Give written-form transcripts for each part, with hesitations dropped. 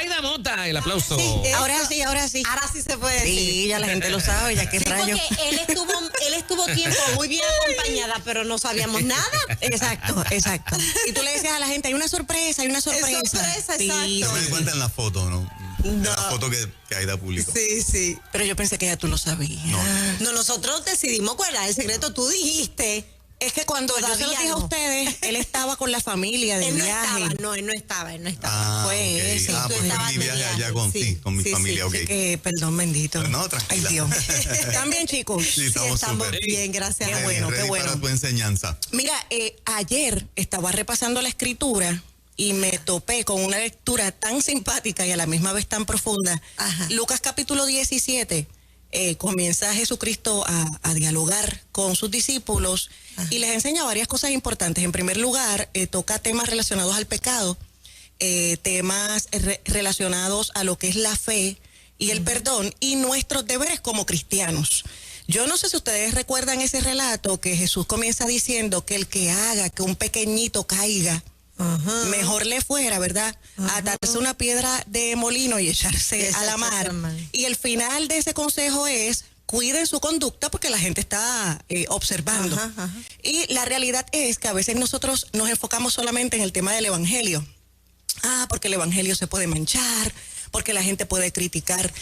Aida Mota, el aplauso. Sí, Ahora sí, ahora sí. Ahora sí se puede decir. Sí, ya la gente lo sabe, ya qué Sí, rayo. porque él estuvo tiempo muy bien acompañada, pero no sabíamos nada. Exacto, exacto. Y tú le decías a la gente, hay una sorpresa, hay una sorpresa. sorpresa, exacto. Yo me di cuenta en la foto, ¿no? En la foto que Aida publicó. Sí, sí. Pero yo pensé que ya tú lo sabías. No, nosotros decidimos guardar el secreto. Tú dijiste. Es que cuando yo se lo Todavía dije a no. ustedes, él estaba con la familia de Él no viaje. estaba, no, él no estaba. Fue ok. ese. Ah, Tú pues estabas fue mi de viaje allá viaje, con, sí. sí, con mi Sí, familia, sí. ok. Que, perdón, bendito. No, tranquila. Ay, Dios. ¿Están bien, chicos? Sí, estamos súper. bien, gracias. Qué a Dios. bueno, qué Ready bueno. para tu enseñanza. Mira, ayer estaba repasando la escritura y me topé con una lectura tan simpática y a la misma vez tan profunda. Ajá. Lucas capítulo 17, comienza Jesucristo a dialogar con sus discípulos y les enseña varias cosas importantes. En primer lugar, toca temas relacionados al pecado, temas relacionados a lo que es la fe y el perdón y nuestros deberes como cristianos. Yo no sé si ustedes recuerdan ese relato que Jesús comienza diciendo que el que haga que un pequeñito caiga, mejor le fuera, ¿verdad? Atarse una piedra de molino y echarse a la mar. Y el final de ese consejo es: cuiden su conducta porque la gente está observando. Y la realidad es que a veces nosotros nos enfocamos solamente en el tema del evangelio. Porque el evangelio se puede manchar, porque la gente puede criticar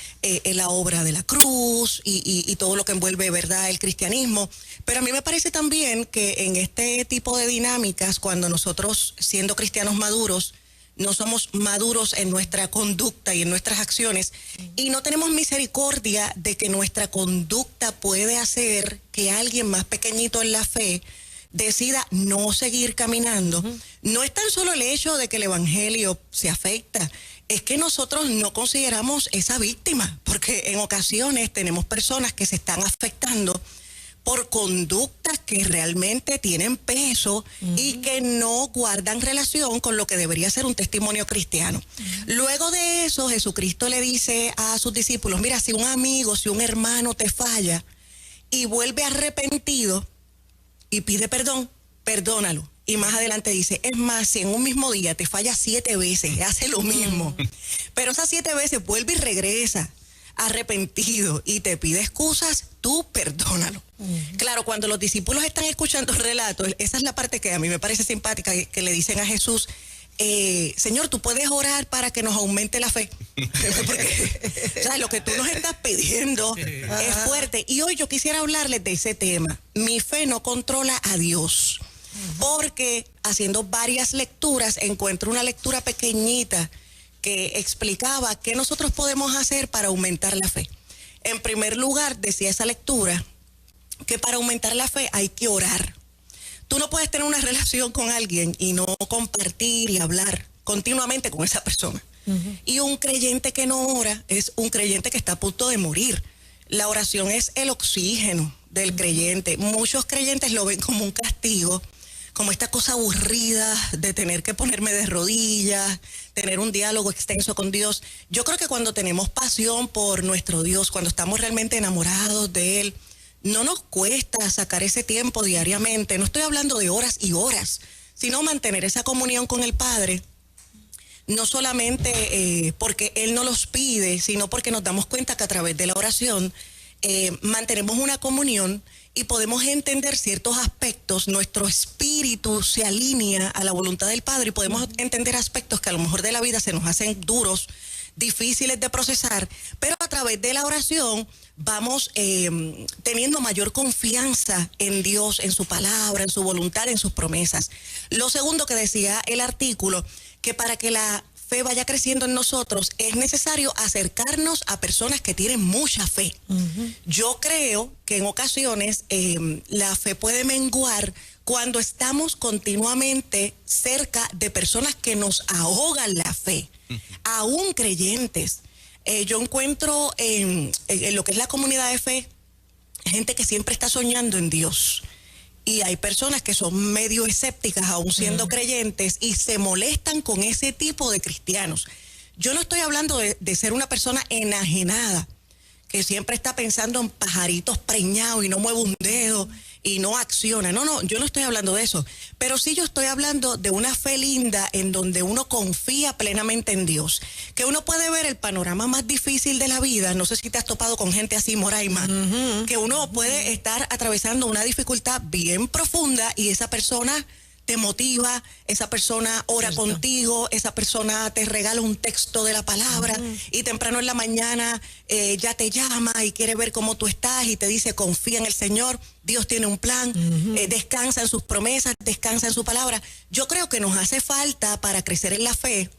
la obra de la cruz y todo lo que envuelve, ¿verdad?, el cristianismo. Pero a mí me parece también que en este tipo de dinámicas, cuando nosotros, siendo cristianos maduros, no somos maduros en nuestra conducta y en nuestras acciones, y no tenemos misericordia de que nuestra conducta puede hacer que alguien más pequeñito en la fe decida no seguir caminando. No es tan solo el hecho de que el evangelio se afecta, es que nosotros no consideramos esa víctima, porque en ocasiones tenemos personas que se están afectando por conductas que realmente tienen peso y que no guardan relación con lo que debería ser un testimonio cristiano. Luego de eso, Jesucristo le dice a sus discípulos: mira, si un amigo, si un hermano te falla y vuelve arrepentido y pide perdón, perdónalo. Y más adelante dice: es más, si en un mismo día te falla 7 veces, hace lo mismo, pero esas 7 veces vuelve y regresa arrepentido y te pide excusas, tú perdónalo. Claro, cuando los discípulos están escuchando el relato, esa es la parte que a mí me parece simpática, que le dicen a Jesús: Señor, tú puedes orar para que nos aumente la fe. Porque, o sea, lo que tú nos estás pidiendo es fuerte. Y hoy yo quisiera hablarles de ese tema. Mi fe no controla a Dios. Porque haciendo varias lecturas, encuentro una lectura pequeñita que explicaba qué nosotros podemos hacer para aumentar la fe. En primer lugar, decía esa lectura que para aumentar la fe hay que orar. Tú no puedes tener una relación con alguien y no compartir y hablar continuamente con esa persona. Y un creyente que no ora es un creyente que está a punto de morir. La oración es el oxígeno del creyente. Muchos creyentes lo ven como un castigo, como esta cosa aburrida de tener que ponerme de rodillas, tener un diálogo extenso con Dios. Yo creo que cuando tenemos pasión por nuestro Dios, cuando estamos realmente enamorados de Él, no nos cuesta sacar ese tiempo diariamente. No estoy hablando de horas y horas, sino mantener esa comunión con el Padre, no solamente porque Él nos los pide, sino porque nos damos cuenta que a través de la oración mantenemos una comunión y podemos entender ciertos aspectos. Nuestro espíritu se alinea a la voluntad del Padre y podemos entender aspectos que a lo mejor de la vida se nos hacen duros, difíciles de procesar, pero a través de la oración vamos teniendo mayor confianza en Dios, en su palabra, en su voluntad, en sus promesas. Lo segundo que decía el artículo, que para que la fe vaya creciendo en nosotros es necesario acercarnos a personas que tienen mucha fe. Yo creo que en ocasiones la fe puede menguar cuando estamos continuamente cerca de personas que nos ahogan la fe, aún creyentes. Yo encuentro en lo que es la comunidad de fe gente que siempre está soñando en Dios. Y hay personas que son medio escépticas, aún siendo creyentes, y se molestan con ese tipo de cristianos. Yo no estoy hablando de ser una persona enajenada, que siempre está pensando en pajaritos preñados y no mueve un dedo, y no acciona. No, yo no estoy hablando de eso. Pero sí yo estoy hablando de una fe linda en donde uno confía plenamente en Dios. Que uno puede ver el panorama más difícil de la vida. No sé si te has topado con gente así, Moraima. Que uno puede estar atravesando una dificultad bien profunda y esa persona te motiva, esa persona ora contigo, esa persona te regala un texto de la palabra y temprano en la mañana ya te llama y quiere ver cómo tú estás y te dice confía en el Señor, Dios tiene un plan, descansa en sus promesas, descansa en su palabra. Yo creo que nos hace falta para crecer en la fe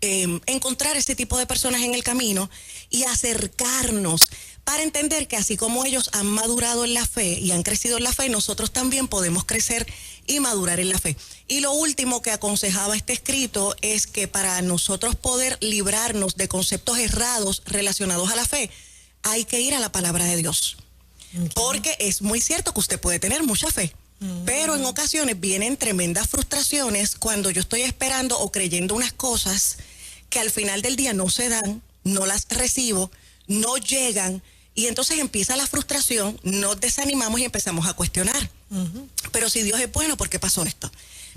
encontrar ese tipo de personas en el camino y acercarnos para entender que así como ellos han madurado en la fe y han crecido en la fe, nosotros también podemos crecer y madurar en la fe. Y lo último que aconsejaba este escrito es que para nosotros poder librarnos de conceptos errados relacionados a la fe, hay que ir a la palabra de Dios. Porque es muy cierto que usted puede tener mucha fe, pero en ocasiones vienen tremendas frustraciones cuando yo estoy esperando o creyendo unas cosas que al final del día no se dan, no las recibo, no llegan, y entonces empieza la frustración, nos desanimamos y empezamos a cuestionar. Pero si Dios es bueno, ¿por qué pasó esto?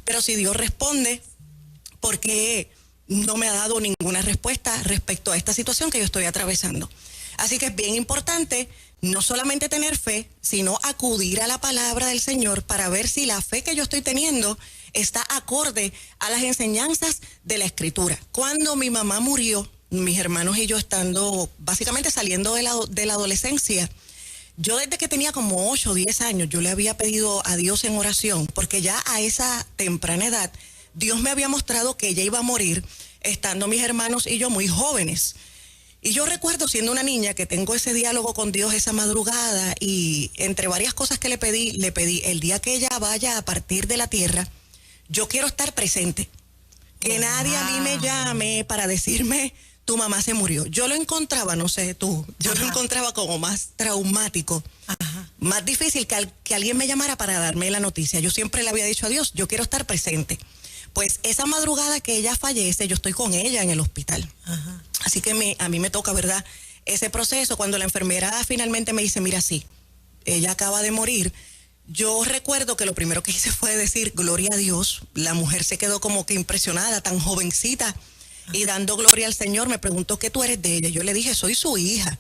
Pero si Dios responde, ¿por qué no me ha dado ninguna respuesta respecto a esta situación que yo estoy atravesando? Así que es bien importante no solamente tener fe, sino acudir a la palabra del Señor para ver si la fe que yo estoy teniendo está acorde a las enseñanzas de la Escritura. Cuando mi mamá murió, mis hermanos y yo estando básicamente saliendo de la adolescencia, yo desde que tenía como 8 o 10 años, yo le había pedido a Dios en oración, porque ya a esa temprana edad, Dios me había mostrado que ella iba a morir, estando mis hermanos y yo muy jóvenes. Y yo recuerdo siendo una niña que tengo ese diálogo con Dios esa madrugada y entre varias cosas que le pedí el día que ella vaya a partir de la tierra, yo quiero estar presente. Que nadie a mí me llame para decirme, tu mamá se murió. Yo lo encontraba, no sé tú, yo lo encontraba como más traumático, más difícil que alguien me llamara para darme la noticia. Yo siempre le había dicho a Dios, yo quiero estar presente. Pues esa madrugada que ella fallece, yo estoy con ella en el hospital. Así que a mí me toca, ¿verdad?, ese proceso. Cuando la enfermera finalmente me dice, mira, sí, ella acaba de morir. Yo recuerdo que lo primero que hice fue decir, gloria a Dios. La mujer se quedó como que impresionada, tan jovencita, y dando gloria al Señor, me preguntó, ¿qué tú eres de ella? Yo le dije, soy su hija.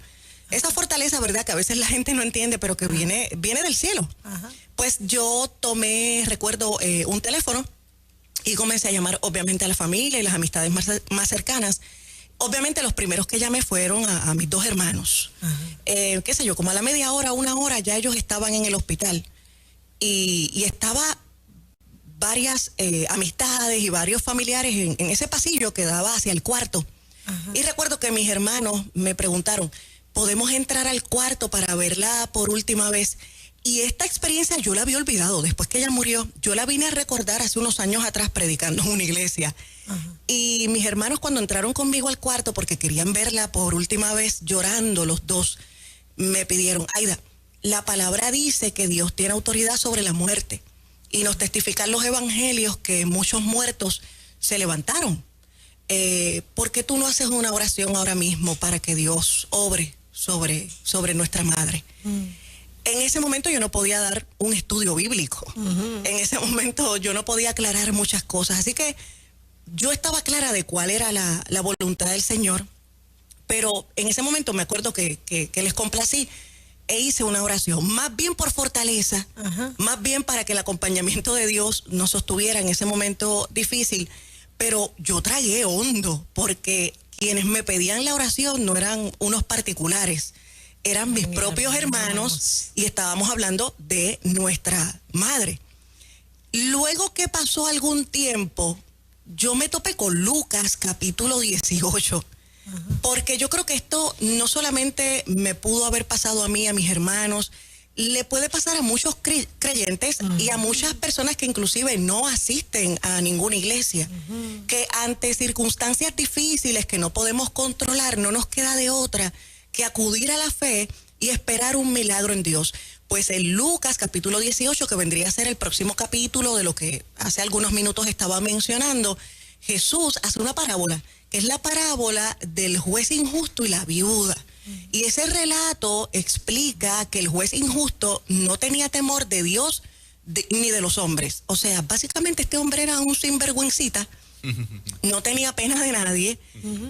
Esa fortaleza, ¿verdad?, que a veces la gente no entiende, pero que viene del cielo. Pues yo tomé, recuerdo, un teléfono y comencé a llamar, obviamente, a la familia y las amistades más cercanas. Obviamente los primeros que llamé fueron a mis 2 hermanos. Qué sé yo, como a la media hora, 1 hora, ya ellos estaban en el hospital. Y estaba varias amistades y varios familiares en ese pasillo que daba hacia el cuarto. Y recuerdo que mis hermanos me preguntaron, ¿podemos entrar al cuarto para verla por última vez? Y esta experiencia yo la había olvidado. Después que ella murió, yo la vine a recordar hace unos años atrás predicando en una iglesia. Y mis hermanos, cuando entraron conmigo al cuarto porque querían verla por última vez llorando los 2, me pidieron, Aida, la palabra dice que Dios tiene autoridad sobre la muerte y nos testifican los evangelios que muchos muertos se levantaron. ¿Por qué tú no haces una oración ahora mismo para que Dios obre sobre nuestra madre? En ese momento yo no podía dar un estudio bíblico. En ese momento yo no podía aclarar muchas cosas. Así que yo estaba clara de cuál era la voluntad del Señor, pero en ese momento me acuerdo que les complací e hice una oración, más bien por fortaleza, más bien para que el acompañamiento de Dios nos sostuviera en ese momento difícil. Pero yo tragué hondo, porque quienes me pedían la oración no eran unos particulares, eran mis propios hermanos y estábamos hablando de nuestra madre. Luego que pasó algún tiempo, yo me topé con Lucas capítulo 18, porque yo creo que esto no solamente me pudo haber pasado a mí, a mis hermanos, le puede pasar a muchos creyentes y a muchas personas que inclusive no asisten a ninguna iglesia, que ante circunstancias difíciles que no podemos controlar, no nos queda de otra que acudir a la fe y esperar un milagro en Dios. Pues en Lucas capítulo 18, que vendría a ser el próximo capítulo de lo que hace algunos minutos estaba mencionando, Jesús hace una parábola, que es la parábola del juez injusto y la viuda. Y ese relato explica que el juez injusto no tenía temor de Dios ni de los hombres. O sea, básicamente este hombre era un sinvergüencita, no tenía pena de nadie.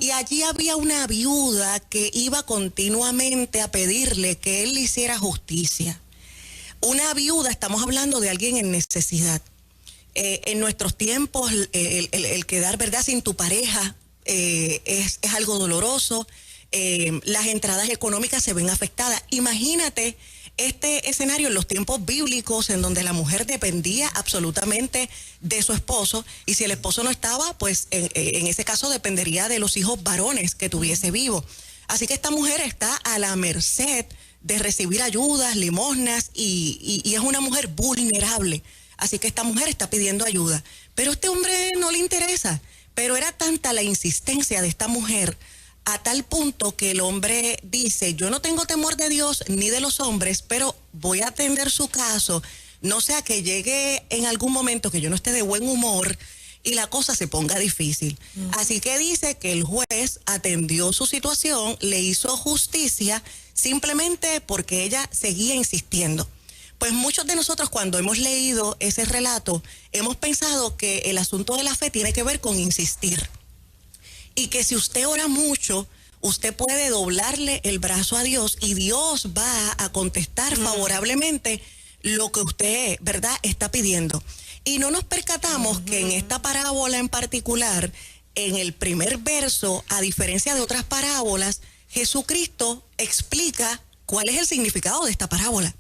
Y allí había una viuda que iba continuamente a pedirle que él le hiciera justicia. Una viuda, estamos hablando de alguien en necesidad. En nuestros tiempos, el quedar, ¿verdad?, sin tu pareja es algo doloroso. Las entradas económicas se ven afectadas. Imagínate este escenario en los tiempos bíblicos en donde la mujer dependía absolutamente de su esposo, y si el esposo no estaba, pues en ese caso dependería de los hijos varones que tuviese vivo. Así que esta mujer está a la merced de recibir ayudas, limosnas, y es una mujer vulnerable. Así que esta mujer está pidiendo ayuda, pero a este hombre no le interesa. Pero era tanta la insistencia de esta mujer, a tal punto que el hombre dice: yo no tengo temor de Dios ni de los hombres, pero voy a atender su caso, no sea que llegue en algún momento que yo no esté de buen humor y la cosa se ponga difícil. Así que dice que el juez atendió su situación, le hizo justicia, simplemente porque ella seguía insistiendo. Pues muchos de nosotros, cuando hemos leído ese relato, hemos pensado que el asunto de la fe tiene que ver con insistir. Y que si usted ora mucho, usted puede doblarle el brazo a Dios y Dios va a contestar favorablemente lo que usted, ¿verdad?, está pidiendo. Y no nos percatamos que en esta parábola en particular, en el primer verso, a diferencia de otras parábolas, Jesucristo explica cuál es el significado de esta parábola.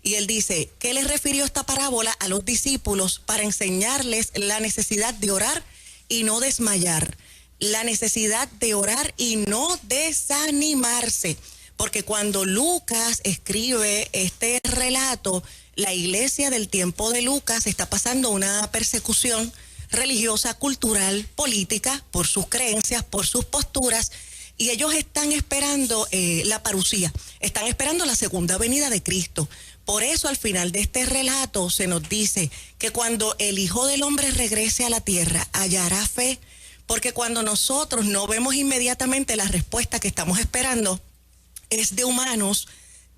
Y él dice, ¿qué les refirió esta parábola a los discípulos para enseñarles la necesidad de orar y no desmayar? La necesidad de orar y no desanimarse. Porque cuando Lucas escribe este relato, la iglesia del tiempo de Lucas está pasando una persecución religiosa, cultural, política, por sus creencias, por sus posturas, y ellos están esperando la parucía, están esperando la segunda venida de Cristo. Por eso al final de este relato se nos dice que cuando el Hijo del Hombre regrese a la tierra, hallará fe, porque cuando nosotros no vemos inmediatamente la respuesta que estamos esperando, es de humanos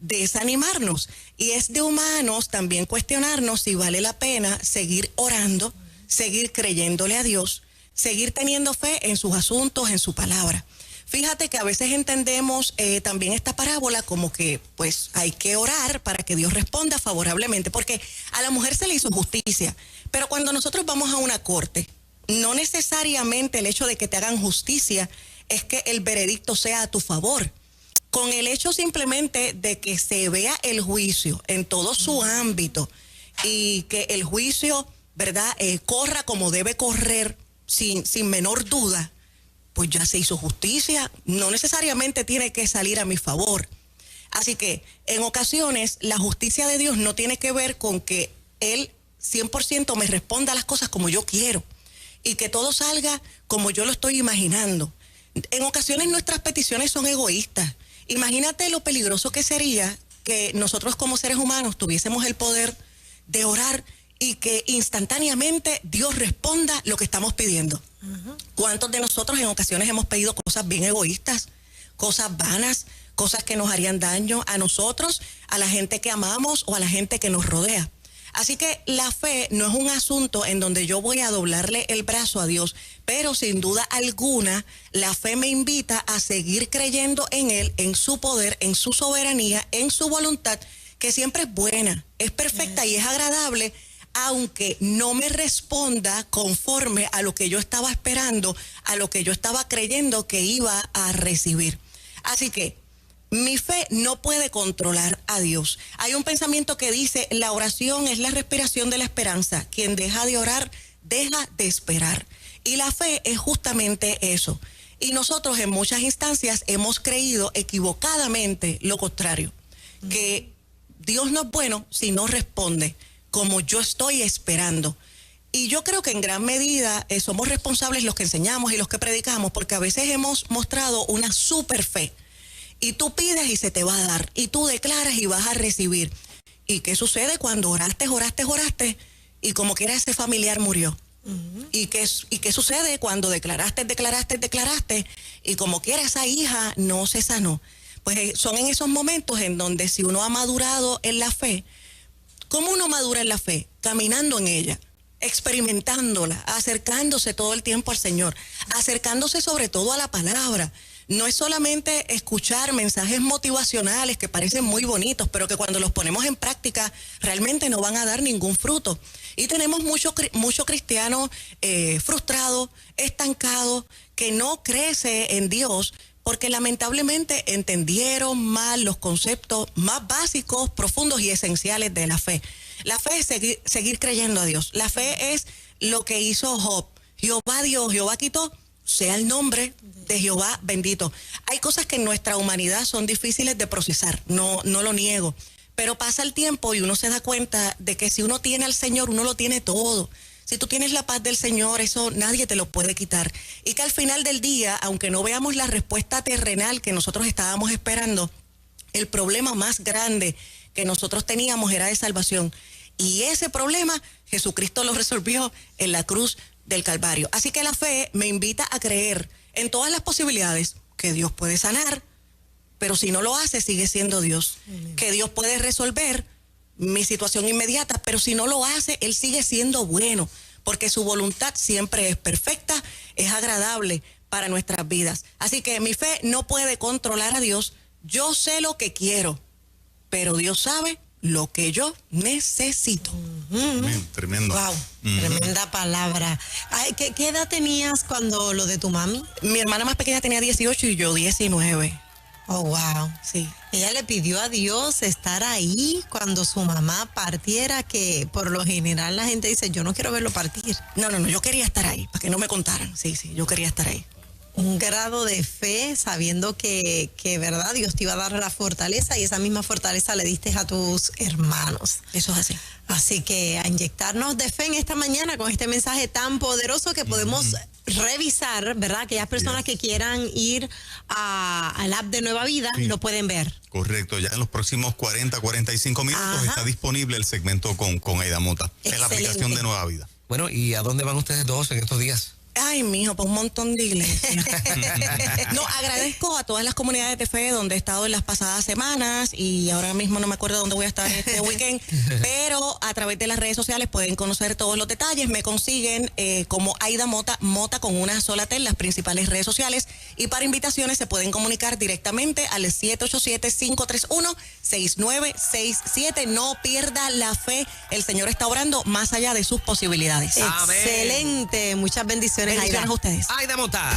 desanimarnos, y es de humanos también cuestionarnos si vale la pena seguir orando, seguir creyéndole a Dios, seguir teniendo fe en sus asuntos, en su palabra. Fíjate que a veces entendemos también esta parábola como que pues hay que orar para que Dios responda favorablemente, porque a la mujer se le hizo justicia, pero cuando nosotros vamos a una corte, no necesariamente el hecho de que te hagan justicia es que el veredicto sea a tu favor. Con el hecho simplemente de que se vea el juicio en todo su ámbito y que el juicio, ¿verdad?, corra como debe correr sin menor duda, pues ya se hizo justicia, no necesariamente tiene que salir a mi favor. Así que en ocasiones la justicia de Dios no tiene que ver con que Él 100% me responda a las cosas como yo quiero y que todo salga como yo lo estoy imaginando. En ocasiones nuestras peticiones son egoístas. Imagínate lo peligroso que sería que nosotros como seres humanos tuviésemos el poder de orar y que instantáneamente Dios responda lo que estamos pidiendo. ¿Cuántos de nosotros en ocasiones hemos pedido cosas bien egoístas, cosas vanas, cosas que nos harían daño a nosotros, a la gente que amamos o a la gente que nos rodea? Así que la fe no es un asunto en donde yo voy a doblarle el brazo a Dios, pero sin duda alguna la fe me invita a seguir creyendo en Él, en su poder, en su soberanía, en su voluntad, que siempre es buena, es perfecta y es agradable, aunque no me responda conforme a lo que yo estaba esperando, a lo que yo estaba creyendo que iba a recibir. Así que mi fe no puede controlar a Dios. Hay un pensamiento que dice, la oración es la respiración de la esperanza. Quien deja de orar, deja de esperar. Y la fe es justamente eso. Y nosotros en muchas instancias hemos creído equivocadamente lo contrario, que Dios no es bueno si no responde como yo estoy esperando. Y yo creo que en gran medida somos responsables los que enseñamos y los que predicamos, porque a veces hemos mostrado una super fe. Y tú pides y se te va a dar, y tú declaras y vas a recibir. ¿Y qué sucede cuando oraste, y como quiera ese familiar murió? ¿Y qué sucede cuando declaraste, y como quiera esa hija no se sanó? Pues son en esos momentos en donde si uno ha madurado en la fe, ¿cómo uno madura en la fe? Caminando en ella, experimentándola, acercándose todo el tiempo al Señor, acercándose sobre todo a la palabra. No es solamente escuchar mensajes motivacionales que parecen muy bonitos, pero que cuando los ponemos en práctica realmente no van a dar ningún fruto. Y tenemos mucho cristiano frustrado, estancado, que no crece en Dios, porque lamentablemente entendieron mal los conceptos más básicos, profundos y esenciales de la fe. La fe es seguir creyendo a Dios. La fe es lo que hizo Job. Jehová dio, Jehová quitó, sea el nombre de Jehová bendito. Hay cosas que en nuestra humanidad son difíciles de procesar, no lo niego. Pero pasa el tiempo y uno se da cuenta de que si uno tiene al Señor, uno lo tiene todo. Si tú tienes la paz del Señor, eso nadie te lo puede quitar. Y que al final del día, aunque no veamos la respuesta terrenal que nosotros estábamos esperando, el problema más grande que nosotros teníamos era de salvación. Y ese problema Jesucristo lo resolvió en la cruz del Calvario. Así que la fe me invita a creer en todas las posibilidades que Dios puede sanar, pero si no lo hace, sigue siendo Dios. Que Dios puede resolver mi situación inmediata, pero si no lo hace, Él sigue siendo bueno, porque su voluntad siempre es perfecta, es agradable para nuestras vidas. Así que mi fe no puede controlar a Dios. Yo sé lo que quiero, pero Dios sabe lo que yo necesito. Bien, tremendo. Wow, tremenda palabra. Ay, ¿qué edad tenías cuando lo de tu mami? Mi hermana más pequeña tenía 18 y yo 19. Oh, wow. Sí. Ella le pidió a Dios estar ahí cuando su mamá partiera, que por lo general la gente dice, yo no quiero verlo partir. No, yo quería estar ahí, para que no me contaran. Sí, yo quería estar ahí. Un grado de fe, sabiendo que verdad, Dios te iba a dar la fortaleza y esa misma fortaleza le diste a tus hermanos. Eso es así. Así que a inyectarnos de fe en esta mañana con este mensaje tan poderoso que podemos revisar, ¿verdad? Aquellas personas que quieran ir al app de Nueva Vida, lo pueden ver. Correcto, ya en los próximos 45 minutos está disponible el segmento con Aida Mota en la aplicación de Nueva Vida. Bueno, ¿y a dónde van ustedes dos en estos días? Ay, mijo, para un montón de iglesias. No, agradezco a todas las comunidades de fe donde he estado en las pasadas semanas y ahora mismo no me acuerdo dónde voy a estar este weekend, pero a través de las redes sociales pueden conocer todos los detalles. Me consiguen como Aida Mota, Mota con una sola T en las principales redes sociales, y para invitaciones se pueden comunicar directamente al 787-531-6967. No pierda la fe, el Señor está obrando más allá de sus posibilidades. Amén. Excelente, muchas bendiciones. Bendiciones a ustedes. Aida Mota.